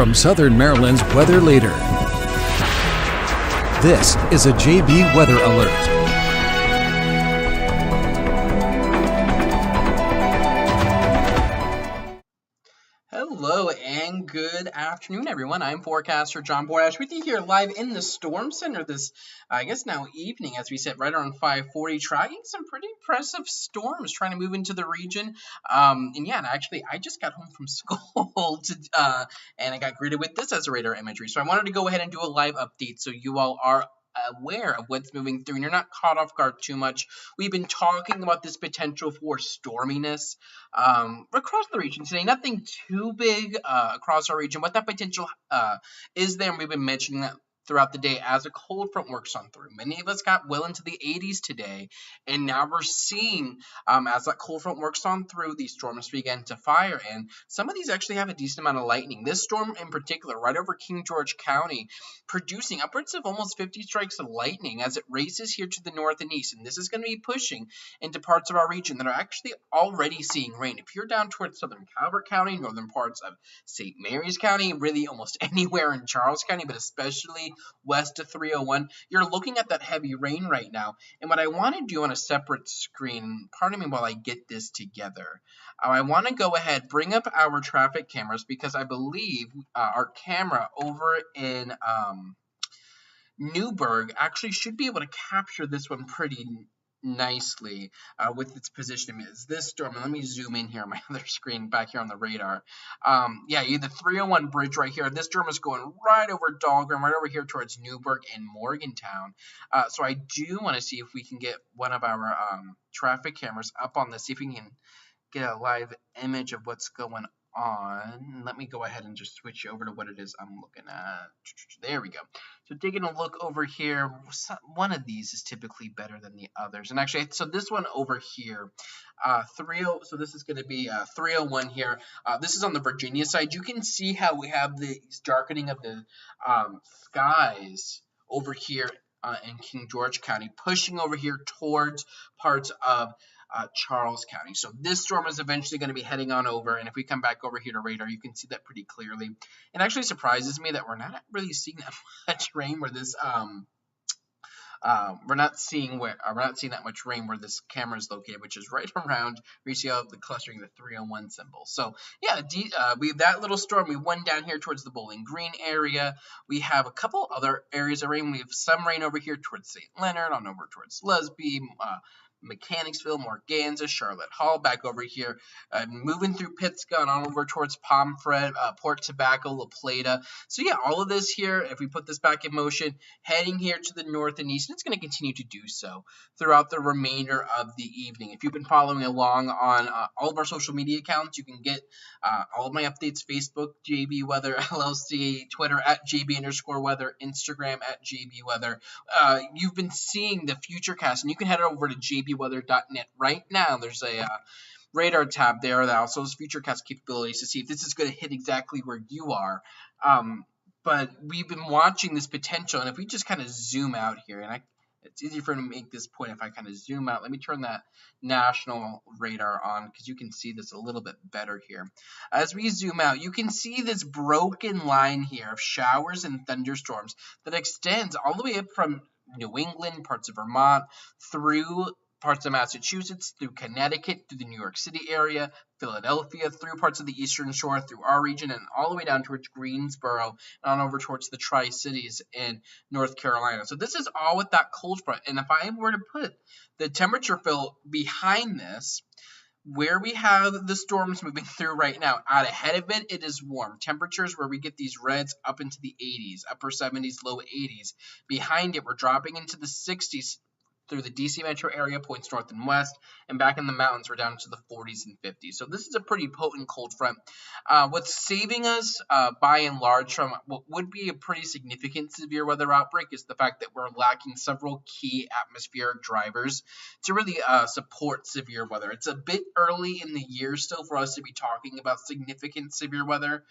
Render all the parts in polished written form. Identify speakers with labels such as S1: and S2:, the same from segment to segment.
S1: from Southern Maryland's weather leader. This is a JB Weather Alert.
S2: Hello and good afternoon, everyone. I'm Forecaster John Bordash with you here live in the Storm Center this, I guess now evening, as we sit right around 5:40, tracking some pretty impressive storms trying to move into the region. Actually, I just got home from school and I got greeted with this as a radar imagery. So I wanted to go ahead and do a live update so you all are aware of what's moving through and you're not caught off guard too much. We've been talking about this potential for storminess across the region today. Nothing too big across our region, but that potential is there, and we've been mentioning that throughout the day as a cold front works on through. Many of us got well into the 80s today, and now we're seeing as that cold front works on through, these storms begin to fire, and some of these actually have a decent amount of lightning. This storm in particular, right over King George County, producing upwards of almost 50 strikes of lightning as it races here to the north and east, and this is going to be pushing into parts of our region that are actually already seeing rain. If you're down towards southern Calvert County, northern parts of St. Mary's County, really almost anywhere in Charles County, but especially west of 301, you're looking at that heavy rain right now. And what I want to do on a separate screen, pardon me while I get this together, I want to go ahead, bring up our traffic cameras, because I believe our camera over in Newburgh actually should be able to capture this one pretty nicely with its position. Is this storm, let me zoom in here on my other screen back here on the radar. The 301 bridge right here, this storm is going right over Dahlgren, right over here towards Newburgh and Morgantown. So I do want to see if we can get one of our traffic cameras up on this, see if we can get a live image of what's going on. Let me go ahead and just switch over to what it is I'm looking at. There we go. So taking a look over here, one of these is typically better than the others. And actually, so this one over here, so this is going to be 301 here. This is on the Virginia side. You can see how we have the darkening of the skies over here in King George County, pushing over here towards parts of Charles County. So this storm is eventually going to be heading on over, and if we come back over here to radar, you can see that pretty clearly. It actually surprises me that we're not really seeing that much rain where this we're not seeing that much rain where this camera is located, which is right around where you see all the clustering, the 301 symbol. So yeah, we have that little storm. We went down here towards the Bowling Green area. We have a couple other areas of rain. We have some rain over here towards St. Leonard, on over towards Lesby, Mechanicsville, Morganza, Charlotte Hall, back over here, moving through Pittston on over towards Pomfret, Port Tobacco, La Plata. So yeah, all of this here, if we put this back in motion, heading here to the north and east, and it's going to continue to do so throughout the remainder of the evening. If you've been following along on all of our social media accounts, you can get all of my updates: Facebook, JB Weather LLC, Twitter @JB_weather, Instagram @JBweather. You've been seeing the Futurecast, and you can head over to jbweather.net right now. There's a radar tab there that also has Futurecast capabilities to see if this is going to hit exactly where you are. But we've been watching this potential, and if we just kind of zoom out here, and it's easy for me to make this point if I kind of zoom out. Let me turn that national radar on because you can see this a little bit better here. As we zoom out, you can see this broken line here of showers and thunderstorms that extends all the way up from New England, parts of Vermont, through parts of Massachusetts, through Connecticut, through the New York City area, Philadelphia, through parts of the Eastern Shore, through our region, and all the way down towards Greensboro, and on over towards the Tri-Cities in North Carolina. So this is all with that cold front. And if I were to put the temperature fill behind this, where we have the storms moving through right now, out ahead of it, it is warm. Temperatures where we get these reds up into the 80s, upper 70s, low 80s. Behind it, we're dropping into the 60s through the DC metro area, points north and west, and back in the mountains, we're down into the 40s and 50s. So this is a pretty potent cold front. What's saving us, by and large, from what would be a pretty significant severe weather outbreak is the fact that we're lacking several key atmospheric drivers to really support severe weather. It's a bit early in the year still for us to be talking about significant severe weather.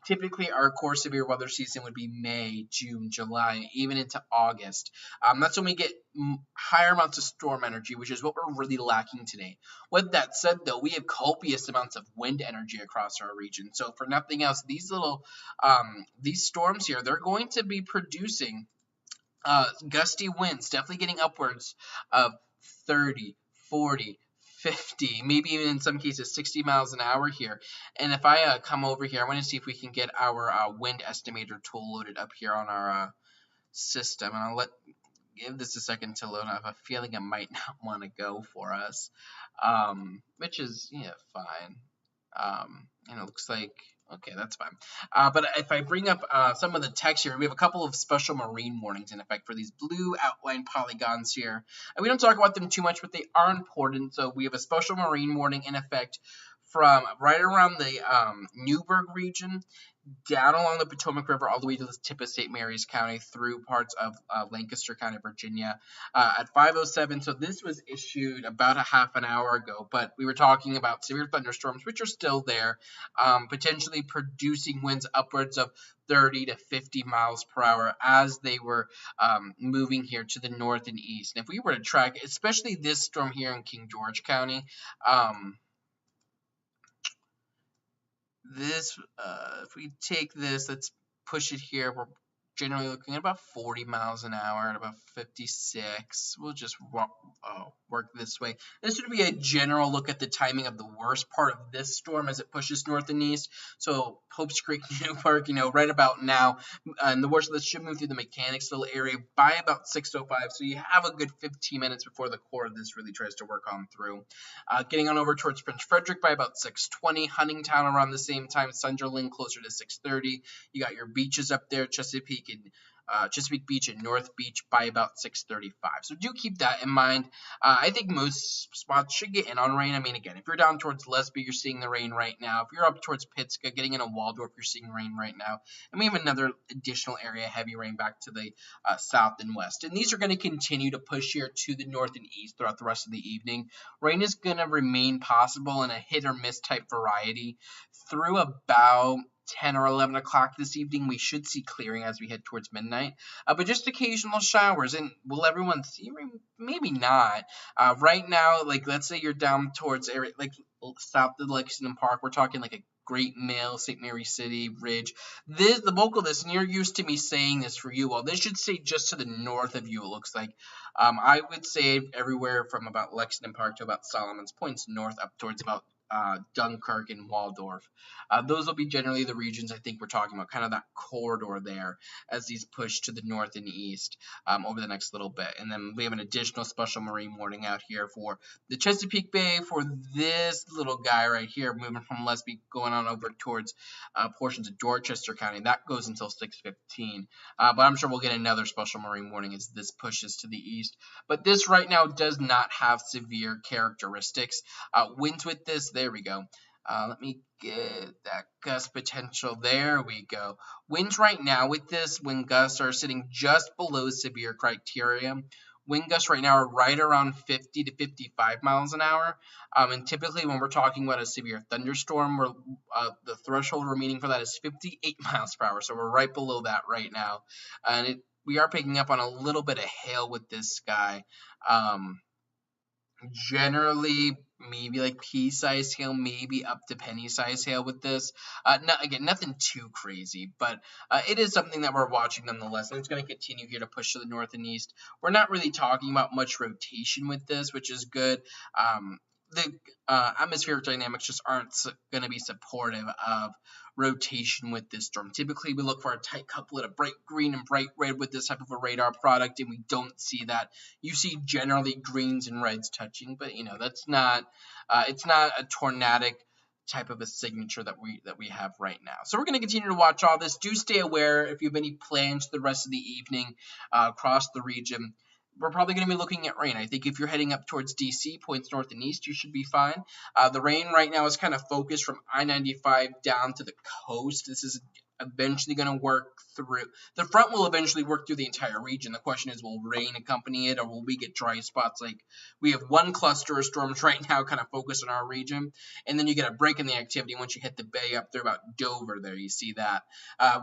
S2: Typically, our core severe weather season would be May, June, July, even into August. That's when we get higher amounts of storm energy, which is what we're really lacking today. With that said, though, we have copious amounts of wind energy across our region. So, for nothing else, these storms here, they're going to be producing gusty winds, definitely getting upwards of 30, 40, 50, maybe even in some cases 60 miles an hour here. And if I come over here, I want to see if we can get our wind estimator tool loaded up here on our system. And I'll give this a second to load. I have a feeling it might not want to go for us, which is, yeah, fine. And it looks like, okay, that's fine. But if I bring up some of the text here, we have a couple of special marine warnings in effect for these blue outline polygons here. And we don't talk about them too much, but they are important. So we have a special marine warning in effect from right around the Newburgh region, down along the Potomac River, all the way to the tip of St. Mary's County, through parts of Lancaster County, Virginia, at 5:07. So this was issued about a half an hour ago, but we were talking about severe thunderstorms, which are still there, potentially producing winds upwards of 30 to 50 miles per hour as they were moving here to the north and east. And if we were to track, especially this storm here in King George County, if we take this, let's push it here. We're generally looking at about 40 miles an hour at about 56. We'll just work this way. This would be a general look at the timing of the worst part of this storm as it pushes north and east. So Pope's Creek, Newburgh, right about now. And the worst of this should move through the Mechanicsville area by about 6:05. So you have a good 15 minutes before the core of this really tries to work on through. Getting on over towards Prince Frederick by about 6:20. Huntingtown around the same time. Sunderland closer to 6:30. You got your beaches up there, Chesapeake Beach and North Beach by about 6:35. So do keep that in mind. I think most spots should get in on rain. I mean, again, if you're down towards Lesby, you're seeing the rain right now. If you're up towards Pittsburgh, getting into Waldorf, you're seeing rain right now. And we have another additional area, heavy rain back to the south and west. And these are going to continue to push here to the north and east throughout the rest of the evening. Rain is going to remain possible in a hit or miss type variety through about 10 or 11 o'clock this evening. We should see clearing as we head towards midnight, but just occasional showers. And will everyone see rain? Maybe not. Right now, like, let's say you're down towards area like south of Lexington Park. We're talking like a Great Mill, St. Mary City, Ridge. The bulk of this, and you're used to me saying this for you all, this should stay just to the north of you, it looks like. I would say everywhere from about Lexington Park to about Solomon's Points north up towards about Dunkirk and Waldorf. Those will be generally the regions I think we're talking about, kind of that corridor there as these push to the north and east over the next little bit. And then we have an additional special marine warning out here for the Chesapeake Bay for this little guy right here, moving from Lesby going on over towards portions of Dorchester County. That goes until 6:15. But I'm sure we'll get another special marine warning as this pushes to the east. But this right now does not have severe characteristics. Winds with this, there we go. Let me get that gust potential. There we go. Winds right now with this, wind gusts are sitting just below severe criteria. Wind gusts right now are right around 50 to 55 miles an hour. And typically when we're talking about a severe thunderstorm, the threshold we're meeting for that is 58 miles per hour. So we're right below that right now. And we are picking up on a little bit of hail with this guy. Generally, maybe like pea-sized hail, maybe up to penny-sized hail with this. Again, nothing too crazy, but it is something that we're watching nonetheless, and it's going to continue here to push to the north and east. We're not really talking about much rotation with this, which is good. The atmospheric dynamics just aren't going to be supportive of rotation with this storm. Typically, we look for a tight couplet of bright green and bright red with this type of a radar product, and we don't see that. You see generally greens and reds touching, but that's not. It's not a tornadic type of a signature that we have right now. So we're going to continue to watch all this. Do stay aware if you have any plans the rest of the evening across the region. We're probably going to be looking at rain. I think if you're heading up towards DC, points north and east, you should be fine. The rain right now is kind of focused from I-95 down to the coast. This is eventually going to work through. The front will eventually work through the entire region. The question is, will rain accompany it, or will we get dry spots? Like, we have one cluster of storms right now kind of focused on our region, and then you get a break in the activity once you hit the bay up there about Dover there. You see that.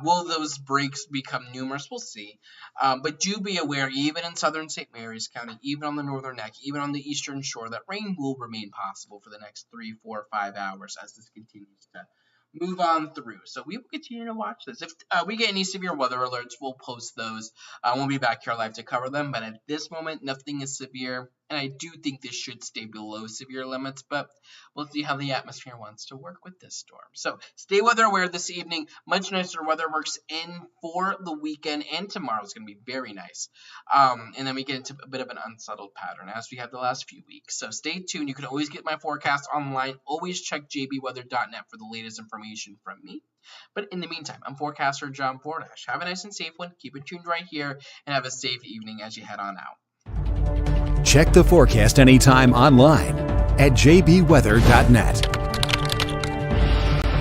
S2: Will those breaks become numerous? We'll see. But do be aware, even in southern St. Mary's County, even on the northern neck, even on the eastern shore, that rain will remain possible for the next 3, 4, 5 hours as this continues to move on through. So we will continue to watch this. If we get any severe weather alerts, we'll post those. We'll be back here live to cover them. But at this moment, nothing is severe. And I do think this should stay below severe limits, but we'll see how the atmosphere wants to work with this storm. So stay weather aware this evening. Much nicer weather works in for the weekend, and tomorrow is going to be very nice. And then we get into a bit of an unsettled pattern as we have the last few weeks. So stay tuned. You can always get my forecast online. Always check jbweather.net for the latest information from me. But in the meantime, I'm Forecaster John Bordash. Have a nice and safe one. Keep it tuned right here, and have a safe evening as you head on out.
S1: Check the forecast anytime online at jbweather.net.